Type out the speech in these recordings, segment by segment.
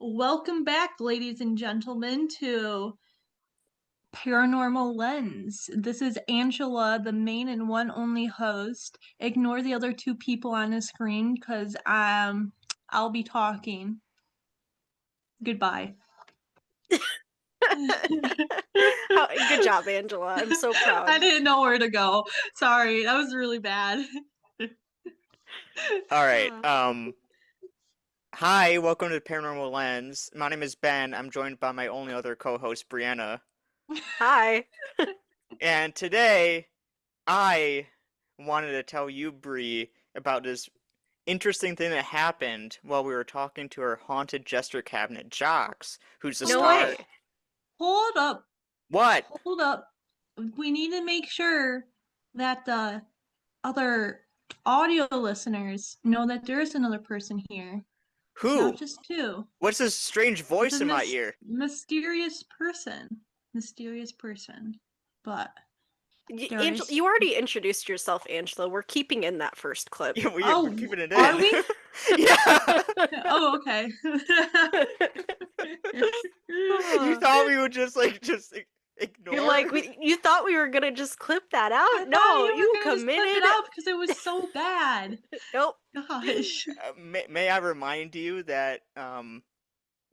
Welcome back, ladies and gentlemen, to Paranormal Lens. This is Angela, the main and one only host. Ignore the other two people on the screen because I'll be talking. Goodbye. Good job, Angela. I'm so proud. I didn't know where to go. Sorry, that was really bad. All right. Hi, welcome to Paranormal Lens. My name is Ben. I'm joined by my only other co-host, Brianna. Hi. And today, I wanted to tell you, Bri, about this interesting thing that happened while we were talking to our haunted jester cabinet, Jocks, who's the No star. way. Hold up. What? Hold up. We need to make sure that the other audio listeners know that there is another person here. Who? Not just two. What's this strange voice in my ear? Mysterious person. But Angela, you already introduced yourself, Angela. We're keeping in that first clip. Yeah, we're keeping it in. Are we? Yeah. Oh, okay. You thought we would just ignore? You're like, you thought we were gonna just clip that out? No, you committed it out because it was so bad. Nope. Gosh. May I remind you that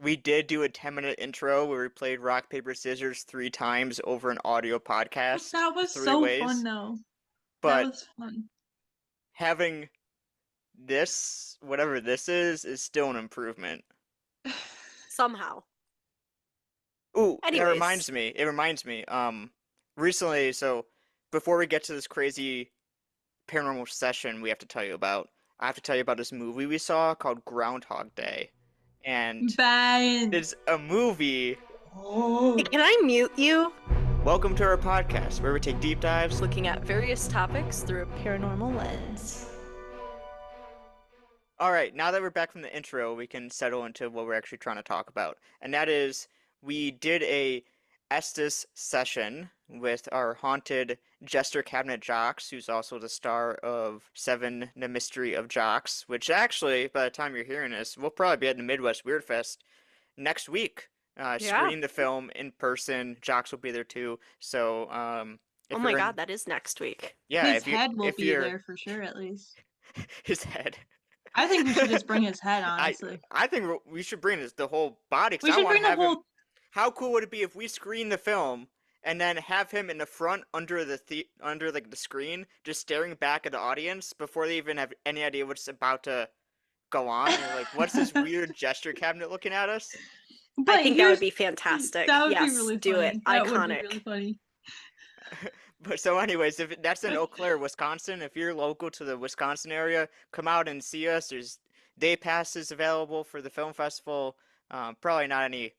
we did do a 10-minute intro where we played rock, paper, scissors 3 times over an audio podcast. That was 3 so ways. fun, though. But that was fun. Having this, whatever this is still an improvement. Somehow. Ooh, Anyways. It reminds me. Recently, so before we get to this crazy paranormal session I have to tell you about this movie we saw called Groundhog Day. And Ben. it's a movie. Hey, can I mute you? Welcome to our podcast, where we take deep dives Looking at various topics through a paranormal lens. Alright, now that we're back from the intro, we can settle into what we're actually trying to talk about. And that is, we did a Estes session with our haunted jester cabinet Jocks, who's also the star of Seven, The Mystery of Jocks, which actually, by the time you're hearing this, we'll probably be at the Midwest Weird Fest next week, screening the film in person. Jocks will be there too, so oh my god, that is next week. Yeah, his head will be there for sure, at least. His head. I think we should just bring his head, honestly. I think we should bring the whole body. We should bring the whole... How cool would it be if we screen the film and then have him in the front under the screen, just staring back at the audience before they even have any idea what's about to go on? And like, what's this weird gesture cabinet looking at us? But I think that would be fantastic. That would yes, be really do funny. it. That Iconic. would be really funny. But so anyways, if that's in Eau Claire, Wisconsin, if you're local to the Wisconsin area, come out and see us. There's day passes available for the film festival. Probably not any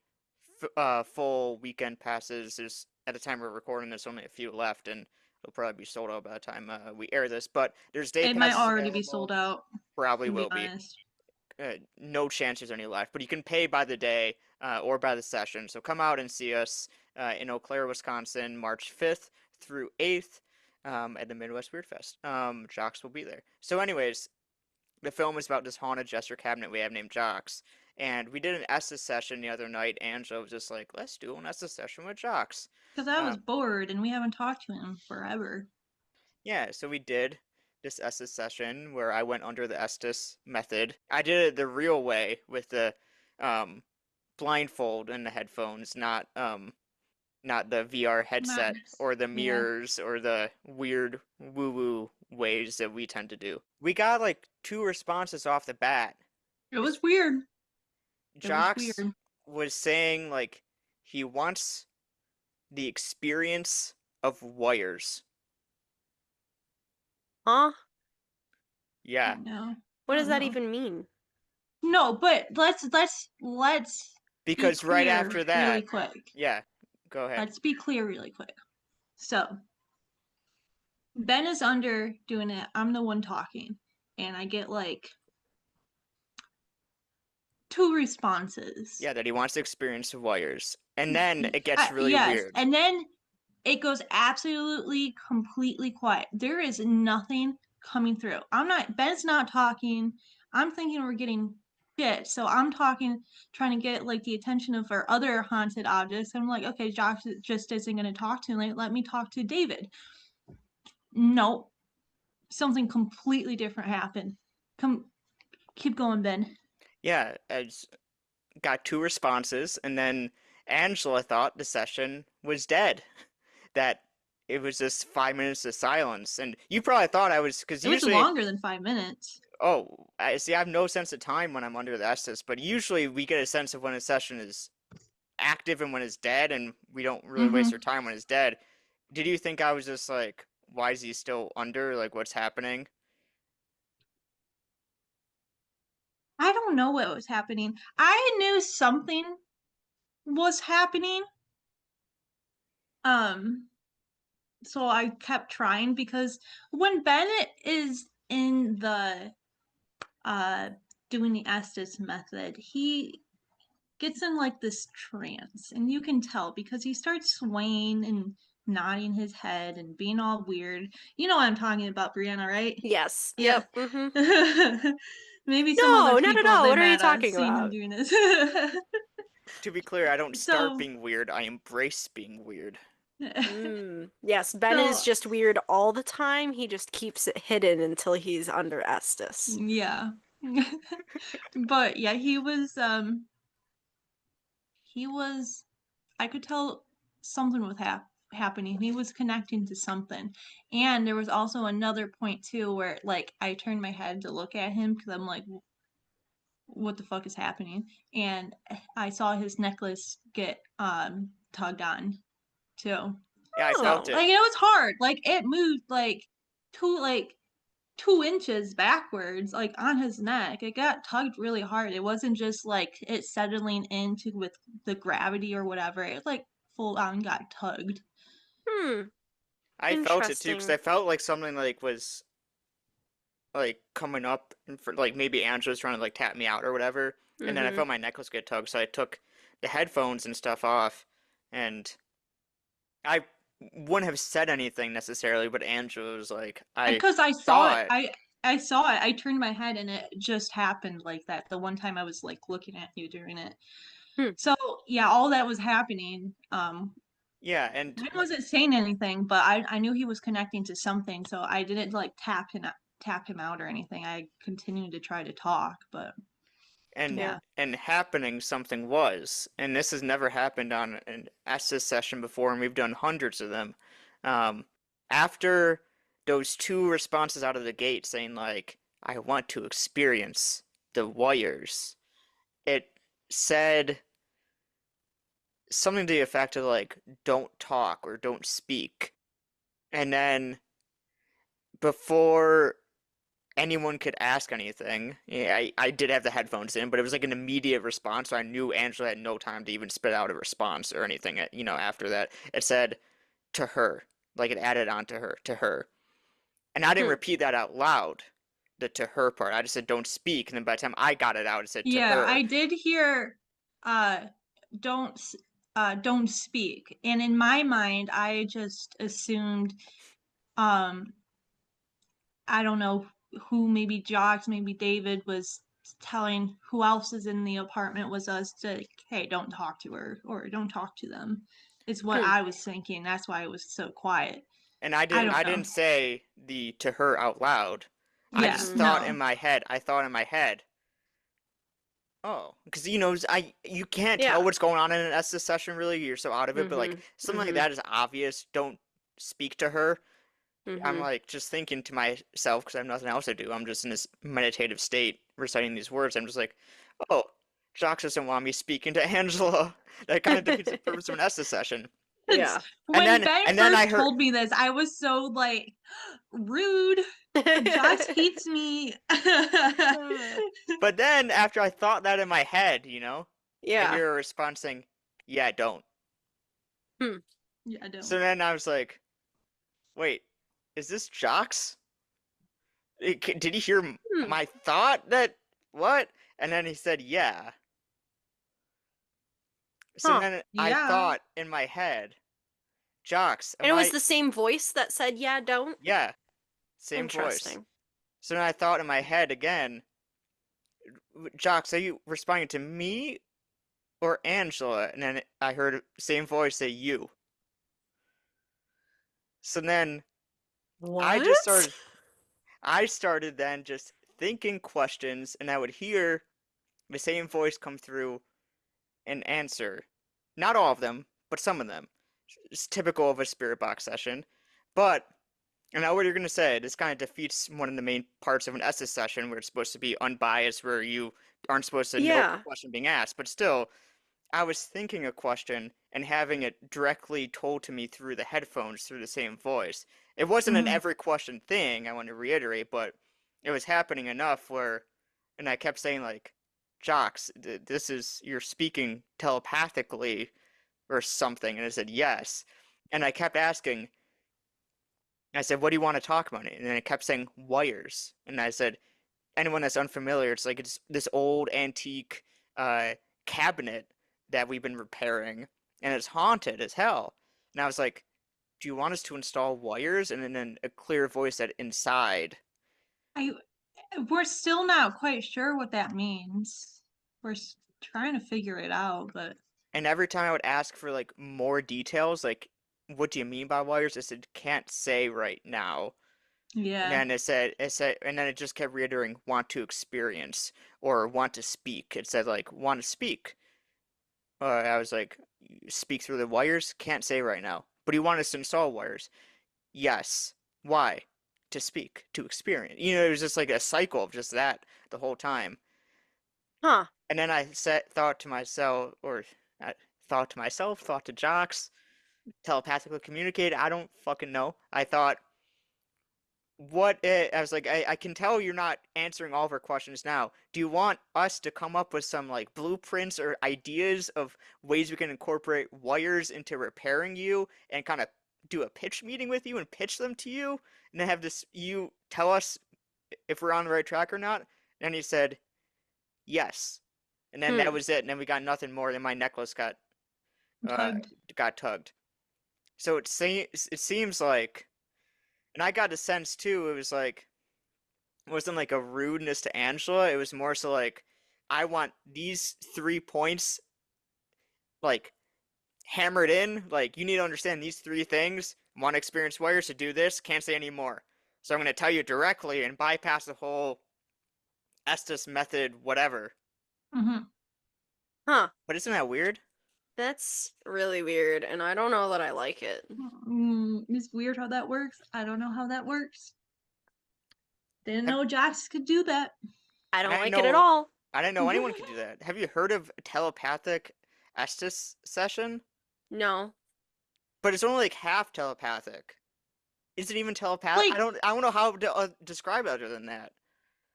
full weekend passes. There's, at the time we're recording, there's only a few left, and it'll probably be sold out by the time we air this. But there's day passes. It might already be sold out. Probably will be. No chance there's any left, but you can pay by the day or by the session. So come out and see us in Eau Claire, Wisconsin, March 5th through 8th at the Midwest Weird Fest. Jocks will be there. So anyways, the film is about this haunted jester cabinet we have named Jocks. And we did an Estes session the other night. Angela was just like, let's do an Estes session with Jocks. Because I was bored and we haven't talked to him forever. Yeah, so we did this Estes session where I went under the Estes Method. I did it the real way with the blindfold and the headphones, not the VR headset or the mirrors or the weird woo-woo ways that we tend to do. We got like 2 responses off the bat. It was weird. Jocks was saying like he wants the experience of wires. Huh? Yeah. What does that even mean? No, but let's because right after that, really quick. Yeah, go ahead. Let's be clear really quick. So Ben is under doing it. I'm the one talking, and I get like 2 responses. Yeah, that he wants to experience the wires, and then it gets really weird. And then it goes absolutely completely quiet. There is nothing coming through. Ben's not talking. I'm thinking we're getting shit. So I'm trying to get like the attention of our other haunted objects. I'm like, okay, Josh just isn't going to talk to him. Like, let me talk to David. Nope, something completely different happened. Keep going, Ben. Yeah, I got 2 responses, and then Angela thought the session was dead. That it was just 5 minutes of silence, and you probably thought I was, because It was usually, longer than 5 minutes. oh, I see. I have no sense of time when I'm under the Estes, but usually we get a sense of when a session is active and when it's dead, and we don't really waste Mm-hmm. our time when it's dead. Did you think I was just like, why is he still under? Like, what's happening? I don't know what was happening. I knew something was happening. Um, so I kept trying because when Bennett is in the uh doing the Estes method, he gets in like this trance, and you can tell because he starts swaying and nodding his head and being all weird. You know what I'm talking about, Brianna, right? Yes. Yeah. Yep. Mm-hmm. Maybe some other No, not at people all. they What are you met talking seen him about? doing this. To be clear, I don't start So, being weird. I embrace being weird. Yes, Ben is so just weird all the time. He just keeps it hidden until he's under Estes. yeah. But yeah, he was I could tell something was happening. He was connecting to something. And there was also another point too where like I turned my head to look at him because I'm like, what the fuck is happening? And I saw his necklace get tugged on too. Yeah, I felt Oh. it. Like it was hard. Like it moved two like 2 inches backwards, like on his neck. It got tugged really hard. It wasn't just like it settling into with the gravity or whatever. It like full on got tugged. Hmm. I felt it too, because Interesting. I felt like something like was like coming up, and for like maybe Angela's trying to like tap me out or whatever, and then I Mm-hmm. felt my necklace get tugged, so I took the headphones and stuff off, and I wouldn't have said anything necessarily, but Angela was like, I Because I saw saw it. it, I saw it. I turned my head and it just happened like that. The one time I was like looking at you during it. Hmm. So yeah, all that was happening. yeah, and I wasn't saying anything, but I knew he was connecting to something, so I didn't like tap him out or anything. I continued to try to talk, but and yeah. and happening something was, and this has never happened on an SS session before, and we've done hundreds of them. Um, After those 2 responses out of the gate saying like, I want to experience the wires, it said something to the effect of like, don't talk or don't speak. And then before anyone could ask anything, yeah, I did have the headphones in, but it was like an immediate response, so I knew Angela had no time to even spit out a response or anything, after that. It said to her, like it added on to her. And I didn't Hmm. repeat that out loud, the to her part. I just said don't speak, and then by the time I got it out, it said to Yeah, her. I did hear uh don't don't speak. And in my mind, I just assumed um I don't know who, maybe Jox, maybe David was telling who else is in the apartment was us to, hey, don't talk to her or don't talk to them. It's what Hmm. I was thinking. That's why it was so quiet. And I I didn't don't I know. didn't say the to her out loud. I Yeah, just Mm-hmm. thought in no. my head, oh, because you can't tell Yeah. what's going on in an Estes session really. You're so out of it, but like Mm-hmm. something like Mm-hmm. that is obvious. Don't speak to her. I'm Mm-hmm. like just thinking to myself because I have nothing else to do. I'm just in this meditative state reciting these words. I'm just like, oh, Jacques doesn't want me speaking to Angela. That kind of defeats the purpose of an Estes session. Yeah. And When then Ben and then I first heard, told me this, I was so like rude. Jox hates me. but then after I thought that in my head, I Yeah. hear a response saying, "Yeah, don't." Hmm. Yeah, I So don't. then I was like, "Wait, is this Jocks? Did he hear Hmm. my thought that what?" And then he said, "Yeah." So Huh. then I Yeah. thought in my head, "Jocks, And am it was I?" the same voice that said, yeah, don't? Yeah, same voice. Interesting. So then I thought in my head again, Jocks, are you responding to me or Angela? And then I heard same voice say you. So then I just What? started I started then just thinking questions, and I would hear the same voice come through and answer. Not all of them, but some of them. It's typical of a spirit box session. But I know what you're gonna say. This kind of defeats one of the main parts of an Estes session, where it's supposed to be unbiased, where you aren't supposed to know the Yeah. question being asked. But still, I was thinking a question and having it directly told to me through the headphones through the same voice. It wasn't an Mhm. every question thing, I want to reiterate, but it was happening enough where, and I kept saying, like, Jocks, this is, you're speaking telepathically or something. And I said, yes. And I kept asking, I said, what do you want to talk about? And then it kept saying wires. And I said, anyone that's unfamiliar, it's like it's this old antique uh, cabinet that we've been repairing, and it's haunted as hell. And I was like, "Do you want us to install wires?" And then a clear voice said, "Inside." I we're still not quite sure what that means. Trying to figure it out, but And every time I would ask for like more details, like, "What do you mean by wires?" I said, "Can't say right now." And yeah. then it said, and then it just kept reiterating, "Want to experience" or "Want to speak." It said like, "Want to speak." I was like, speak through the wires? Can't say right now. But he wanted us to install wires. Yes. Why? To speak, to experience. It was just like a cycle of just that the whole time. Huh. And then thought to myself, or I thought to Jocks, telepathically communicate. I don't fucking know. I thought, I was like, I can tell you're not answering all of our questions now. Do you want us to come up with some like blueprints or ideas of ways we can incorporate wires into repairing you and kind of do a pitch meeting with you and pitch them to you and then have this you tell us if we're on the right track or not? And he said yes. And then that Hmm. was it. And then we got nothing more. Then my necklace uh Tugged. got tugged. So it seems like, and I got a sense too. It was like, it wasn't like a rudeness to Angela. It was more so like, I want these 3 points like hammered in. Like, you need to understand these 3 things. Want to experience wires to do this. Can't say any more. So I'm going to tell you directly and bypass the whole Estes method, whatever. Mhm. Huh. But isn't that weird? That's really weird, and I don't know that I like it. It's weird how that works. I don't know how that works. Didn't Have, know Jax could do that. I I don't didn't like it at know. all. I didn't know anyone could do that. Have you heard of a telepathic Estes session? No. But it's only like half telepathic. Is it even telepath? Like I don't know how to describe it other than that.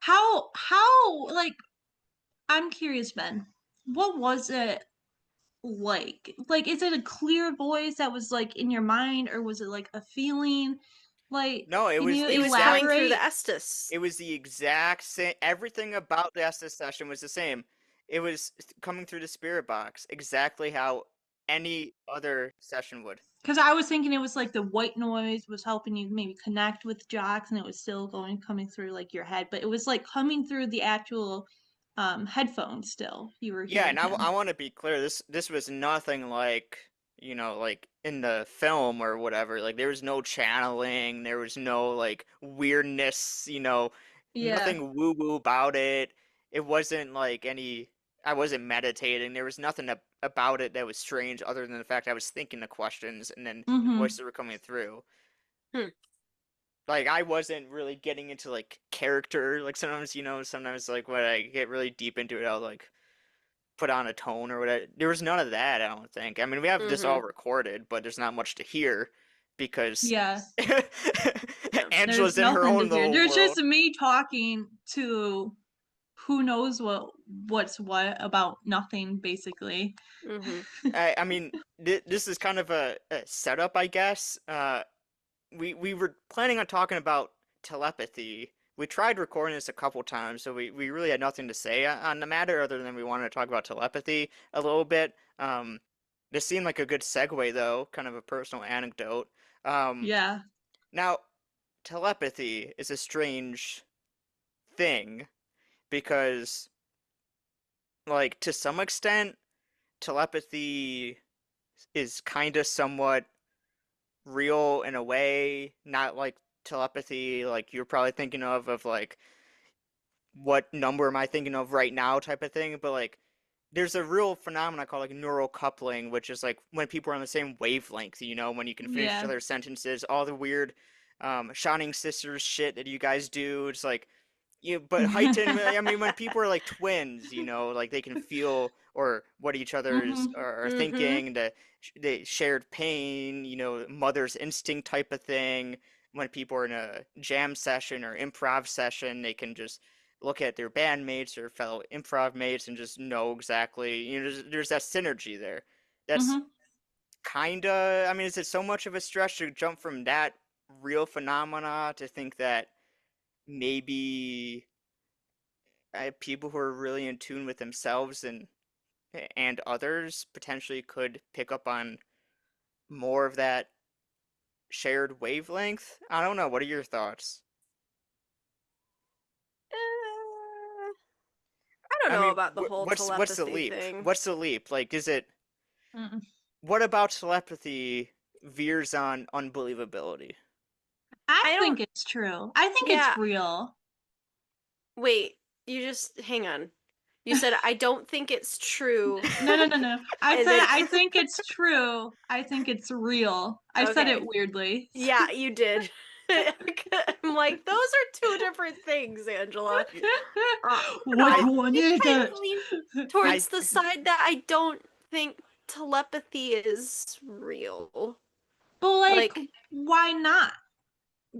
how like I'm curious, Ben. What was it like? Like, is it a clear voice that was like in your mind, or was it like a feeling? Like, No, it can was you the It was coming exact through the elaborate? Estes. it was the exact same. Everything about the Estes session was the same. It was coming through the spirit box, exactly how any other session would. Because I was thinking it was like the white noise was helping you maybe connect with Jocks, and it was still coming through like your head, but it was like coming through the actual headphones. Still, you were Yeah, hearing and I him. want to be clear. This was nothing like, like in the film or whatever. Like, there was no channeling, there was no like weirdness, Yeah. nothing woo woo about it. It wasn't like I wasn't meditating. There was nothing about it that was strange other than the fact I was thinking the questions and then the Mm-hmm. voices were coming through. Hmm. Like, I wasn't really getting into like character. Like, sometimes like when I get really deep into it, I'll like put on a tone or whatever. There was none of that, I don't think. I mean, we have this Mm-hmm. all recorded, but there's not much to hear because Yeah. Yeah. There's Angela's in her nothing to own hear. little There's just world. me talking to who knows what's what about nothing, basically. Mm-hmm. I mean, this is kind of a setup, I guess. We were planning on talking about telepathy. We tried recording this a couple times, so we really had nothing to say on the matter other than we wanted to talk about telepathy a little bit. This seemed like a good segue, though, kind of a personal anecdote. Um, Yeah. Now, telepathy is a strange thing because like to some extent, telepathy is kind of somewhat real in a way, not like telepathy like you're probably thinking of like what number am I thinking of right now type of thing, but like there's a real phenomenon called like neural coupling, which is like when people are on the same wavelength, when you can finish each Yeah. other's sentences, all the weird Shining Sisters shit that you guys do. It's like but heightened. I mean, when people are like twins, like they can feel or what each other Hmm. are Mm-hmm. thinking, the shared pain, mother's instinct type of thing. When people are in a jam session or improv session, they can just look at their bandmates or fellow improv mates and just know exactly. There's that synergy there. That's Hmm. kinda. I mean, is it so much of a stretch to jump from that real phenomena to think that maybe people who are really in tune with themselves and others potentially could pick up on more of that shared wavelength? I don't know. What are your thoughts? I don't I know mean, about the whole what's the telepathy leap? thing. What's the leap? Like, is it what about telepathy veers on unbelievability? I I don't. think it's true. I think Yeah. it's real. Wait. You just hang on. You said I don't think it's true, No, no, no, no. I and said then I think it's true. I think it's real. I said it okay. weirdly. Yeah, you did. I'm like, those are two different things, Angela. Y- Which I No, one I is kind of it? lean I towards the side that I don't think telepathy is real. But like, Like, why not?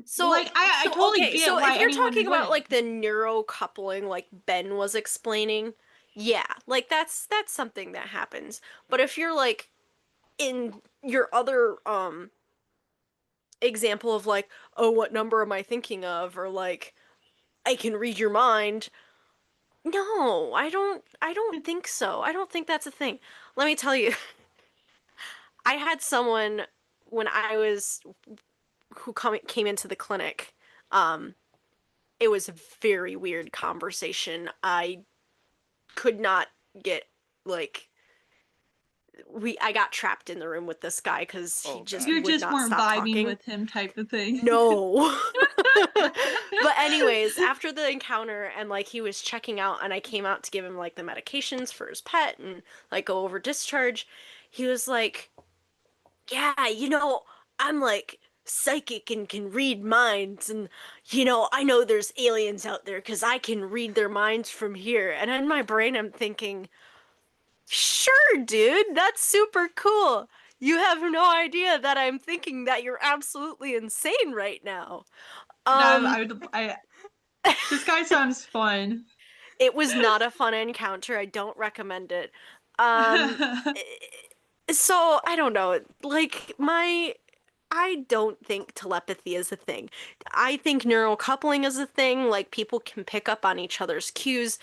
so Like, I so totally okay, get so if why you're anyone talking about wouldn't. like the neuro coupling like Ben was explaining, yeah, like that's something that happens. But if you're like in your other example of like, oh, what number am I thinking of? Or like I can read your mind. No, I don't think so. I don't think that's a thing. Let me tell you. I had someone when I was who came into the clinic. Um it was a very weird conversation. I could not get like we I got trapped in the room with this guy cuz he oh just god. You would just not weren't stop vibing talking. with him, type of thing. No. But anyways, after the encounter and like he was checking out and I came out to give him like the medications for his pet and like go over discharge, he was like, "Yeah, I'm like psychic and can read minds and I know there's aliens out there cuz I can read their minds from here." And in my brain I'm thinking, "Sure, dude, that's super cool. You have no idea that I'm thinking that you're absolutely insane right now." No, Um this guy sounds fun. It was not a fun encounter. I don't recommend it. Um, so I don't know. Like I don't think telepathy is a thing. I think neural coupling is a thing. Like people can pick up on each other's cues,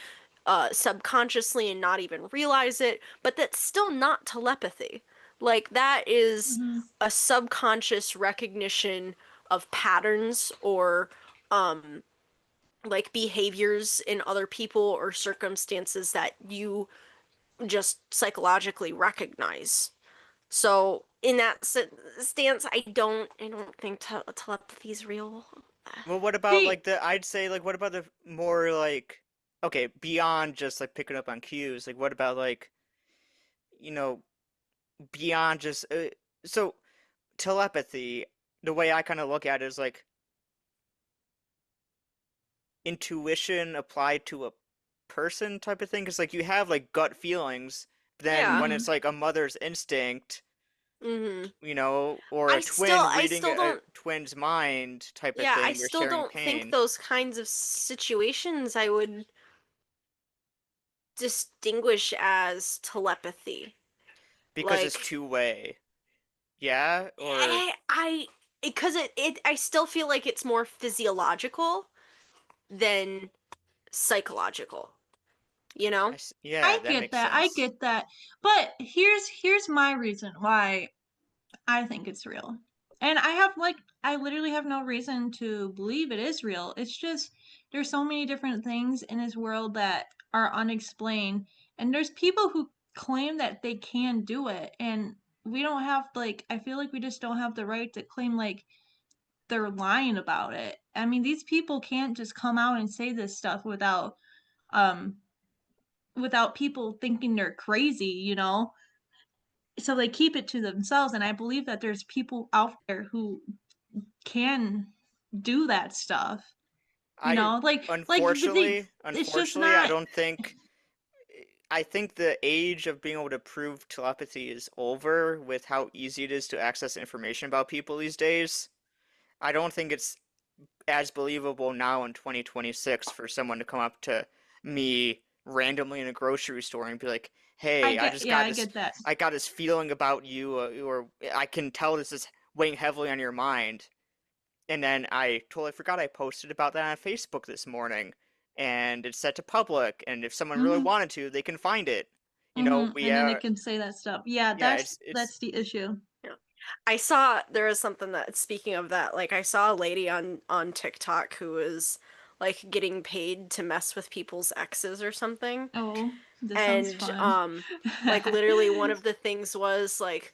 subconsciously and not even realize it. But that's still not telepathy. Like that is Mhm. a subconscious recognition of patterns or like behaviors in other people or circumstances that you just psychologically recognize. So in that stance, I don't think telepathy is real. Well, what about See, like I'd say like what about the more like okay, beyond just like picking up on cues, like what about like, you know, beyond just so telepathy, the way I kind of look at it is like intuition applied to a person type of thing. Because like you have like gut feelings, but then Yeah. when mhm. it's like a mother's instinct, Mhm. or a I still twin I reading still a don't twin's mind type of yeah, I thing, you're still sharing don't think pain those kinds of situations I would distinguish as telepathy. because it's Like two-way. Yeah, or I because I still feel like it's more physiological than psychological, you know? yeah, I that get makes that. I sense. get that. But here's my reason why I think it's real. And I literally have no reason to believe it is real. It's just there's so many different things in this world that are unexplained. And there's people who claim that they can do it, and we don't have, like, I feel like we just don't have the right to claim, like, they're lying about it. I mean, these people can't just come out and say this stuff um without people thinking they're crazy, you know? So they keep it to themselves, and I believe that there's people out there who can do that stuff. You I know, like unfortunately, it's just unfortunately, I not. don't think I think the age of being able to prove telepathy is over with how easy it is to access information about people these days. I don't think it's as believable now in 2026 for someone to come up to me randomly in a grocery store and be like, "Hey, I get that. I got this feeling about you, or I can tell this is weighing heavily on your mind." And then I totally forgot I posted about that on Facebook this morning, and it's set to public, and if someone really Mhm. wanted to, they can find it. You know, Mhm. And then they can say that stuff. Yeah, yeah, that's it's the issue. Yeah. I saw there was something that speaking of that, like I saw a lady on TikTok who was like getting paid to mess with people's exes or something. Oh, this sounds And fun. like literally one of the things was like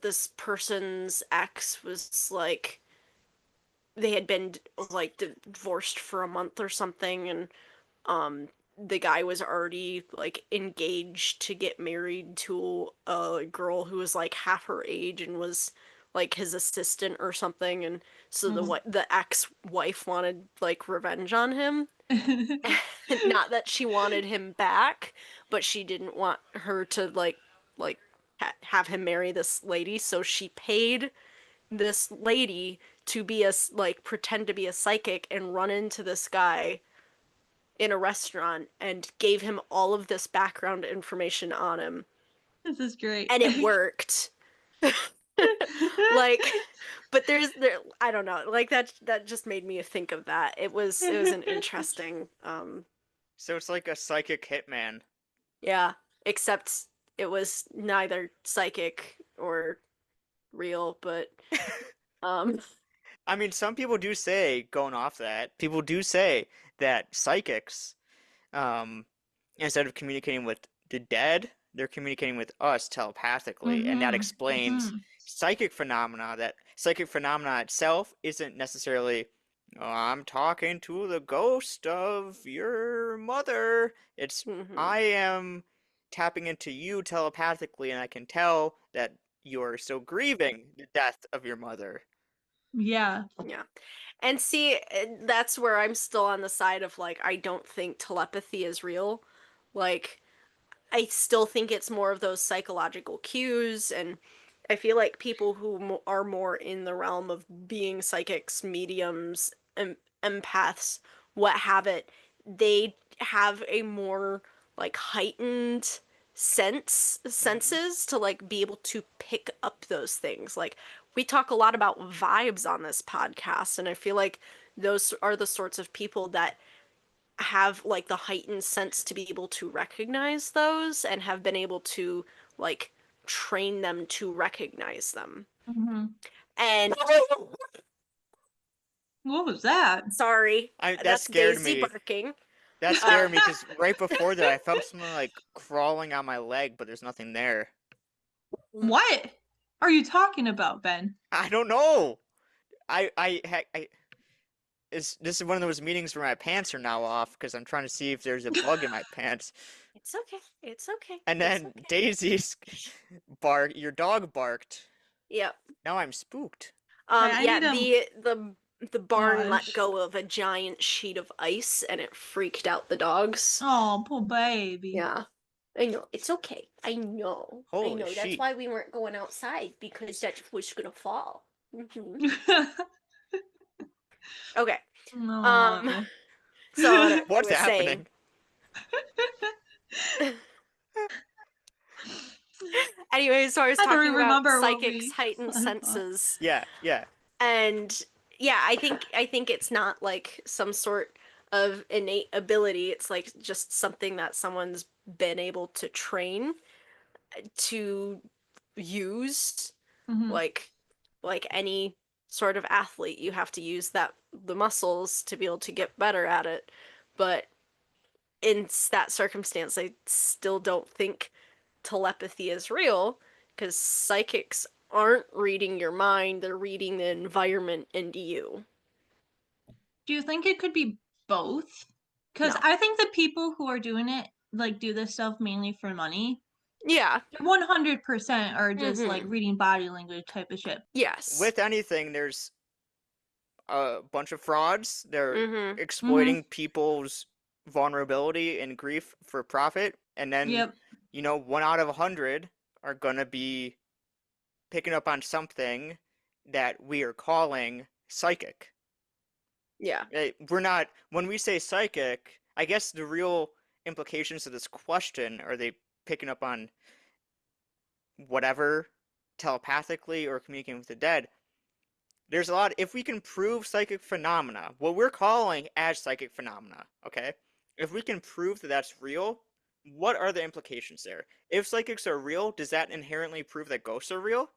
this person's ex was like they had been like divorced for a month or something, and the guy was already like engaged to get married to a girl who was like half her age and was like his assistant or something, and so Mm. the ex-wife wanted like revenge on him. Not that she wanted him back, but she didn't want her to like have him marry this lady, so she paid this lady to be a like pretend to be a psychic and run into this guy in a restaurant and gave him all of this background information on him, This is great. and it worked. Like, but there I don't know, like that just made me think of that. It was an interesting so it's like a psychic hitman. yeah, except it was neither psychic or real, but um I mean, some people do say, going off that, people do say that psychics, um, instead of communicating with the dead, they're communicating with us telepathically, and that Mhm. explains Mhm. psychic phenomena. That psychic phenomena itself isn't necessarily, oh, I'm talking to the ghost of your mother. It's, mhm. I am tapping into you telepathically, and I can tell that you're still grieving the death of your mother. Yeah. Yeah. And see, that's where I'm still on the side of like, I don't think telepathy is real. Like, I still think it's more of those psychological cues, and I feel like people who are more in the realm of being psychics, mediums, empaths, what have it, they have a more like heightened Hmm. senses to like be able to pick up those things. Like we talk a lot about vibes on this podcast, and I feel like those are the sorts of people that have like the heightened sense to be able to recognize those and have been able to like train them to recognize them. Mhm. And What was that? sorry, That that's scared Daisy me. barking. That Uh, scared me because right before that I felt something like crawling on my leg, but there's nothing there. What are you talking about, Ben? I don't know. I this is one of those meetings where my pants are now off because I'm trying to see if there's a bug in my pants. it's okay. It's okay. And It's then okay. Daisy's your dog barked. Yep. Now I'm spooked. Okay, I Yeah, need a the barn let gosh. go of a giant sheet of ice and it freaked out the dogs. Oh, poor baby. Yeah. I know. It's okay. I know. I Holy know. That's sheet. why we weren't going outside because that was gonna fall. Okay. Um, No. so what I What's was saying. happening? Anyway, so I was How do we talking about remember what psychics' we heightened thought? senses, Yeah, yeah. and yeah, I think it's not like some sort of innate ability. It's like just something that someone's been able to train to use, Mhm. like any sort of athlete. You have to use that the muscles to be able to get better at it. But in that circumstance, I still don't think telepathy is real because psychics aren't reading your mind, they're reading the environment into you. Do you think it could be both? Because No. I think the people who are doing it like do this stuff mainly for money. Yeah. 100% are just like Mm-hmm. reading body language type of shit. Yes. With anything, there's a bunch of frauds. They're Mm-hmm. Mm-hmm. exploiting people's vulnerability and grief for profit, and then, Yep. 1 out of 100 are gonna be picking up on something that we are calling psychic. Yeah. We're not, when we say psychic, I guess the real implications of this question, are they picking up on whatever telepathically or communicating with the dead? There's a lot, if we can prove psychic phenomena, what we're calling as psychic phenomena, okay? If we can prove that that's real, what are the implications there? If psychics are real, does that inherently prove that ghosts are real?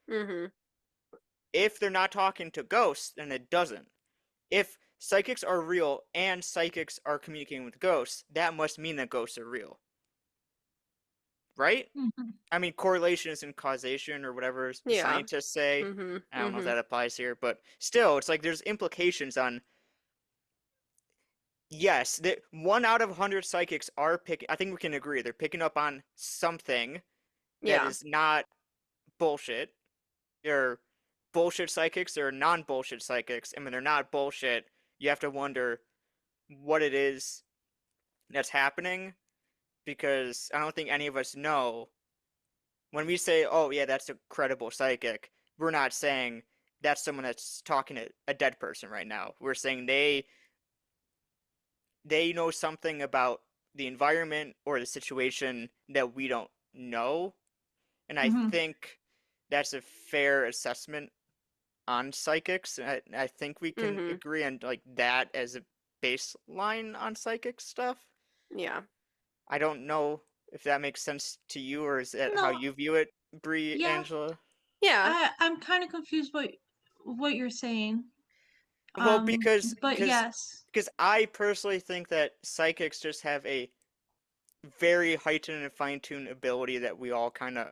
Mm-hmm. If they're not talking to ghosts, then it doesn't. If psychics are real and psychics are communicating with ghosts, that must mean that ghosts are real. Right? Mm-hmm. I mean, correlation isn't causation or whatever Yeah. scientists say. Mm-hmm. I don't know if Mm-hmm. that applies here, but still, it's like there's implications on. Yes, 1 out of 100 psychics are picking. I think we can agree they're picking up on something that Yeah. is not bullshit. They're bullshit psychics. They're non-bullshit psychics, and when they're not bullshit, you have to wonder what it is that's happening, because I don't think any of us know. When we say, "Oh yeah, that's a credible psychic," we're not saying that's someone that's talking to a dead person right now. We're saying they know something about the environment or the situation that we don't know, and I Mm-hmm. think that's a fair assessment on psychics. I think we can Mm-hmm. agree on like that as a baseline on psychic stuff. Yeah. I don't know if that makes sense to you, or is that how No, you view it, Bree, yeah. Angela? Yeah. I'm kind of confused what you're saying. Well, because But because yes. because I personally think that psychics just have a very heightened and fine-tuned ability that we all kind of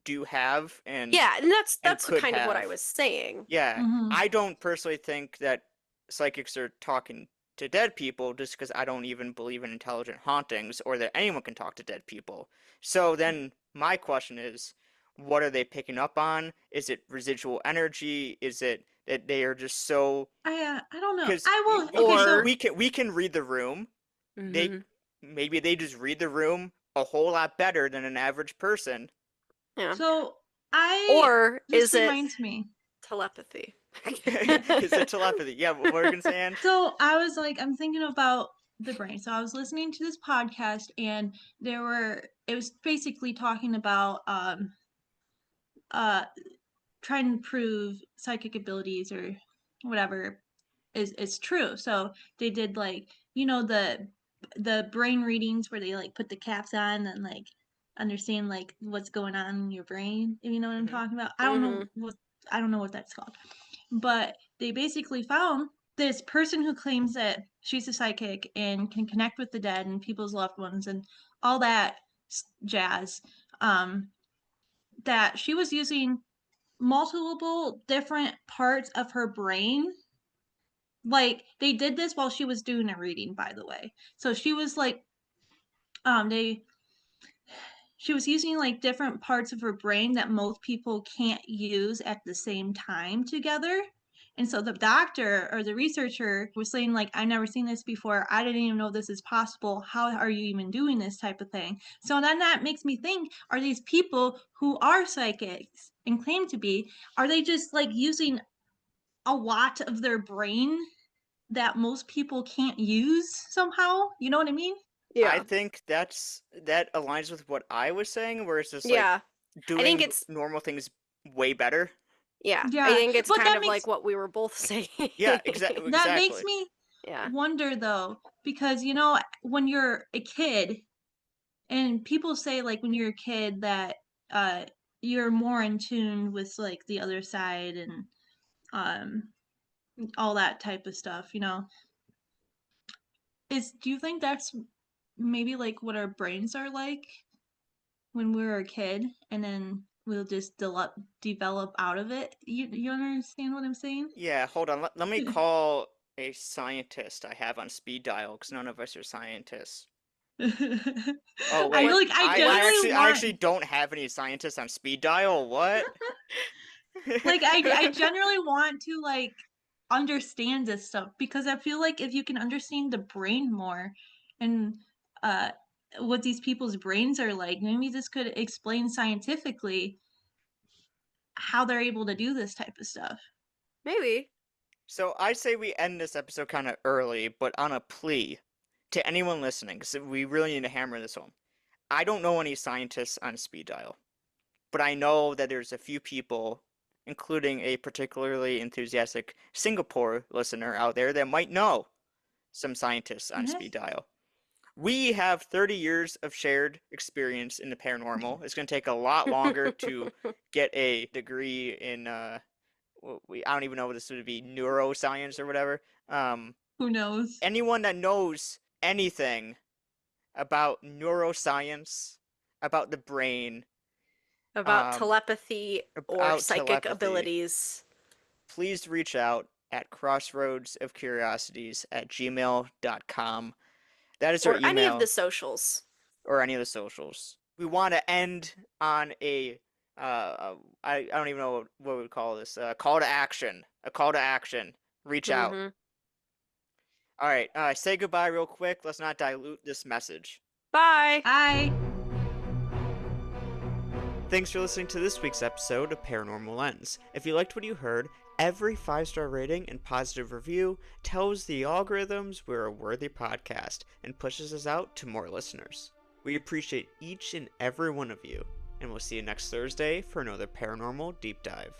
do have Yeah, and and that's could kind of what have. I was saying. Yeah, Mm-hmm. I don't personally think that psychics are talking to dead people, just because I don't even believe in intelligent hauntings or that anyone can talk to dead people. So then my question is, what are they picking up on? Is it residual energy? Is it that they are just so, I don't know. because I will. Okay, so Or we can read the room. They mm-hmm. maybe they just read the room a whole lot better than an average person. Yeah. so I Or this is it reminds me. telepathy? Is it telepathy? Yeah, what were you gonna say, Ange? So I was like, I'm thinking about the brain. So I was listening to this podcast, and it was basically talking about uh trying to prove psychic abilities or whatever is true. So they did like, the brain readings where they like put the caps on and like understand like what's going on in your brain, if you know what I'm Hmm. talking about. Mm-hmm. I don't know what that's called. But they basically found this person who claims that she's a psychic and can connect with the dead and people's loved ones and all that jazz. Um, that she was using multiple different parts of her brain. Like they did this while she was doing a reading, by the way. So she was like, they she was using like different parts of her brain that most people can't use at the same time together. And so the doctor or the researcher was saying like, I've never seen this before. I didn't even know this is possible. How are you even doing this type of thing? So then that makes me think, are these people who are psychics and claim to be, are they just like using a lot of their brain that most people can't use somehow? You know what I mean? I Yeah. think that aligns with what I was saying, where it's just like Yeah. I think doing it's normal things way better. yeah. I Yeah. think it's But kind that of like makes what we were both saying. Yeah, that makes exactly. me Yeah. wonder though, because when you're a kid, and people say like when you're a kid that uh you're more in tune with like the other side and um all that type of stuff. do you think that's maybe like what our brains are like when we were a kid, and then we'll just develop out of it? You understand what I'm saying? Yeah, hold on. Let me call a scientist I have on speed dial because none of us are scientists. Oh I wait, What? like I What? I generally actually don't have any scientists on speed dial. What? I generally want to like understand this stuff because I feel like if you can understand the brain more and uh what these people's brains are like, maybe this could explain scientifically how they're able to do this type of stuff. Maybe. So I say we end this episode kind of early, but on a plea to anyone listening, because we really need to hammer this home. I don't know any scientists on speed dial, but I know that there's a few people, including a particularly enthusiastic Singapore listener out there, that might know some scientists on speed Yes. dial. We have 30 years of shared experience in the paranormal. It's going to take a lot longer to get a degree in I don't even know what this would be, neuroscience or whatever. Um, Who knows? Anyone that knows anything about neuroscience, about the brain, About um, telepathy or about psychic telepathy, abilities. please reach out at crossroadsofcuriosities@gmail.com. That is our Or any of the email, socials. or any of the socials. We want to end on a I don't even know what we would call this. Call to action. A call to action. Reach out. Mm-hmm. All right. Say goodbye real quick. Let's not dilute this message. Bye! Bye. Thanks for listening to this week's episode of Paranormal Lens. If you liked what you heard, every 5-star rating and positive review tells the algorithms we're a worthy podcast and pushes us out to more listeners. We appreciate each and every one of you, and we'll see you next Thursday for another paranormal deep dive.